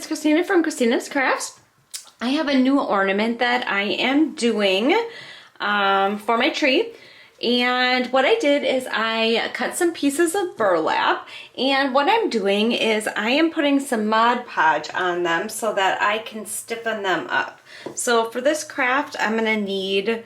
it's Christina from Christina's Crafts. I have a new ornament that I am doing for my tree. And what I did is I cut some pieces of burlap, and what I'm doing is I am putting some Mod Podge on them so that I can stiffen them up. So for this craft, I'm gonna need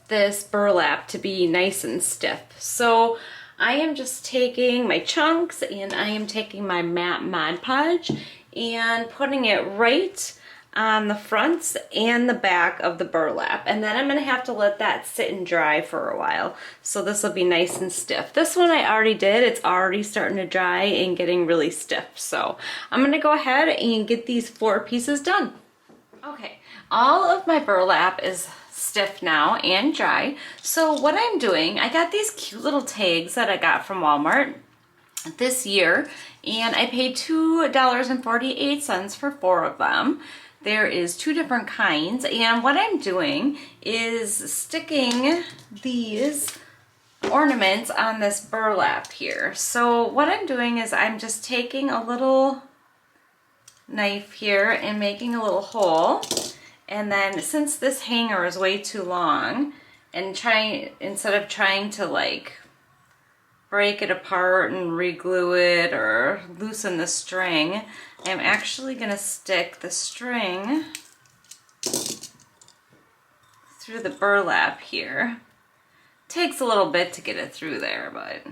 this burlap to be nice and stiff. So I am just taking my chunks and I am taking my matte Mod Podge and putting it right on the fronts and the back of the burlap, and then I'm going to have to let that sit and dry for a while, so this will be nice and stiff. This one I already did. It's already starting to dry and getting really stiff, so I'm going to go ahead and get these 4 pieces done. Okay, all of my burlap is stiff now and dry, so what I'm doing, I got these cute little tags that I got from Walmart this year, and I paid $2.48 for 4 of them. There is 2 different kinds, and what I'm doing is sticking these ornaments on this burlap here. So what I'm doing is I'm just taking a little knife here and making a little hole, and then since this hanger is way too long, and instead of trying to like break it apart and re-glue it or loosen the string, I'm actually going to stick the string through the burlap here. Takes a little bit to get it through there, but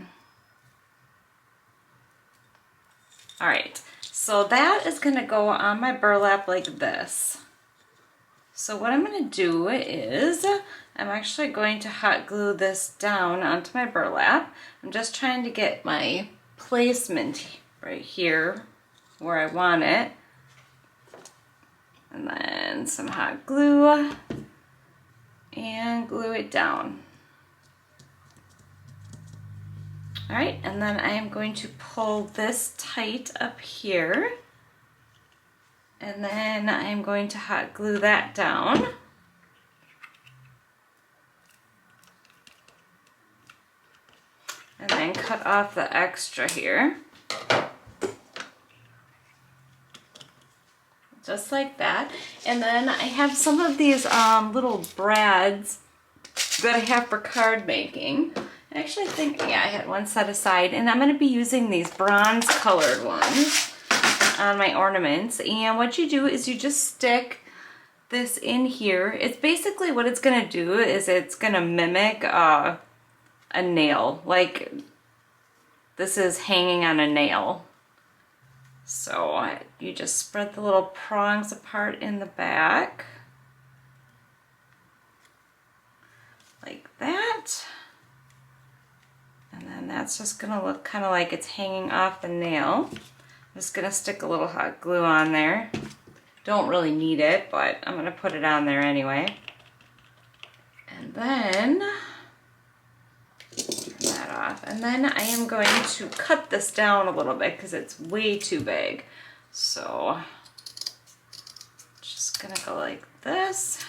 alright, so that is going to go on my burlap like this. So what I'm going to do is I'm actually going to hot glue this down onto my burlap. I'm just trying to get my placement right here where I want it. And then some hot glue and glue it down. Alright, and then I am going to pull this tight up here. And then I'm going to hot glue that down. And then cut off the extra here. Just like that. And then I have some of these little brads that I have for card making. I actually think, yeah, I had one set aside, and I'm going to be using these bronze colored ones on my ornaments. And what you do is you just stick this in here. It's basically what it's going to do is it's going to mimic a nail, like this is hanging on a nail. So you just spread the little prongs apart in the back like that, and then that's just gonna look kind of like it's hanging off the nail. I'm just gonna stick a little hot glue on there. Don't really need it, but I'm gonna put it on there anyway. And then that off, and then I am going to cut this down a little bit because it's way too big. So just gonna go like this.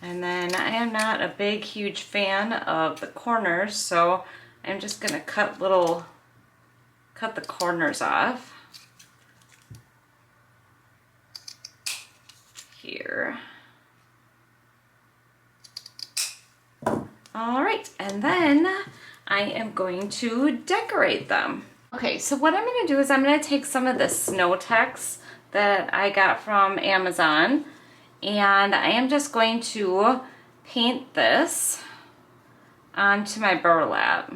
And then I am not a big huge fan of the corners, so I'm just gonna cut the corners off here. All right, and then I am going to decorate them. Okay, so what I'm gonna do is I'm gonna take some of the snow text that I got from Amazon, and I am just going to paint this onto my burlap.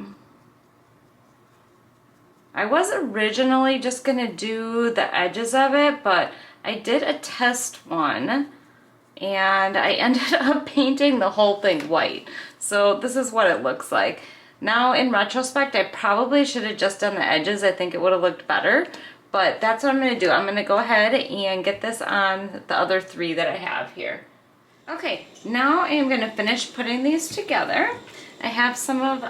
I was originally just gonna do the edges of it, but I did a test one and I ended up painting the whole thing white. So this is what it looks like. Now in retrospect, I probably should have just done the edges. I think it would have looked better, but that's what I'm gonna do. I'm gonna go ahead and get this on the other 3 that I have here. Okay, now I'm gonna finish putting these together. I have some of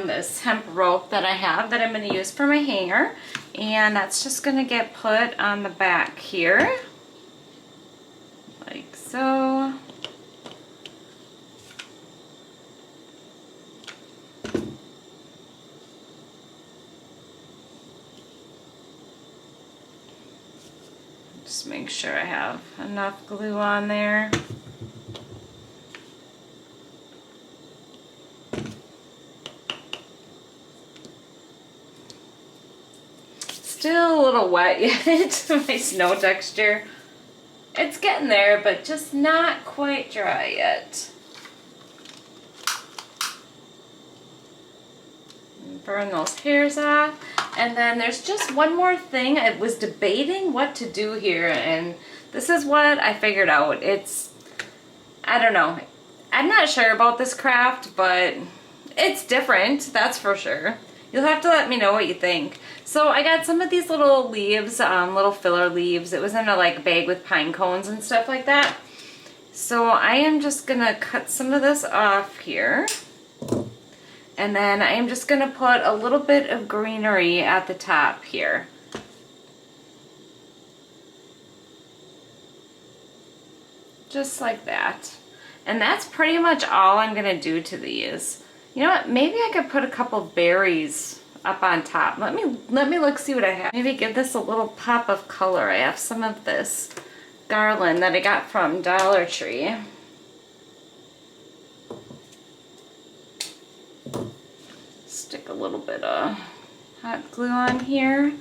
this hemp rope that I have that I'm going to use for my hanger, and that's just going to get put on the back here. so. Just make sure I have enough glue on there. Still a little wet yet, my snow texture. It's getting there, but just not quite dry yet. Burn those hairs off. And then there's just one more thing. I was debating what to do here, and this is what I figured out. I don't know. I'm not sure about this craft, but it's different, that's for sure. You'll have to let me know what you think. So I got some of these little leaves, little filler leaves. It was in a like bag with pine cones and stuff like that. So I am just gonna cut some of this off here. And then I am just gonna put a little bit of greenery at the top here. Just like that. And that's pretty much all I'm gonna do to these. You know what, maybe I could put a couple berries up on top. Let me look, see what I have. Maybe give this a little pop of color. I have some of this Garland that I got from Dollar Tree. Stick a little bit of hot glue on here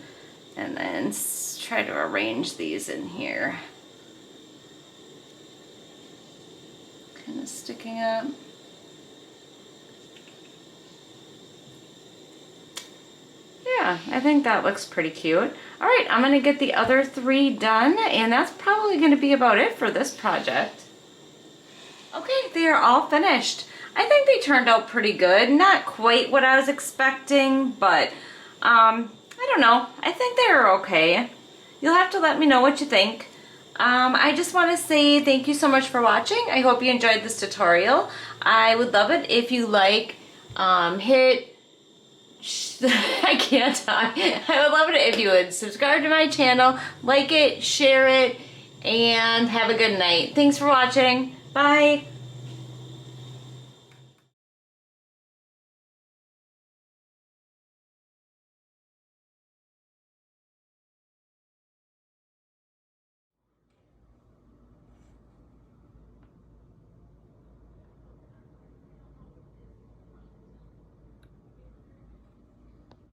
and then try to arrange these in here. Kind of sticking up. Yeah, I think that looks pretty cute. All right, I'm gonna get the other 3 done, and that's probably gonna be about it for this project. Okay, they are all finished. I think they turned out pretty good. Not quite what I was expecting, but I don't know. I think they were okay. You'll have to let me know what you think. I just want to say thank you so much for watching. I hope you enjoyed this tutorial. I would love it if you I can't talk. I would love it if you would subscribe to my channel, like it, share it, and have a good night. Thanks for watching. Bye.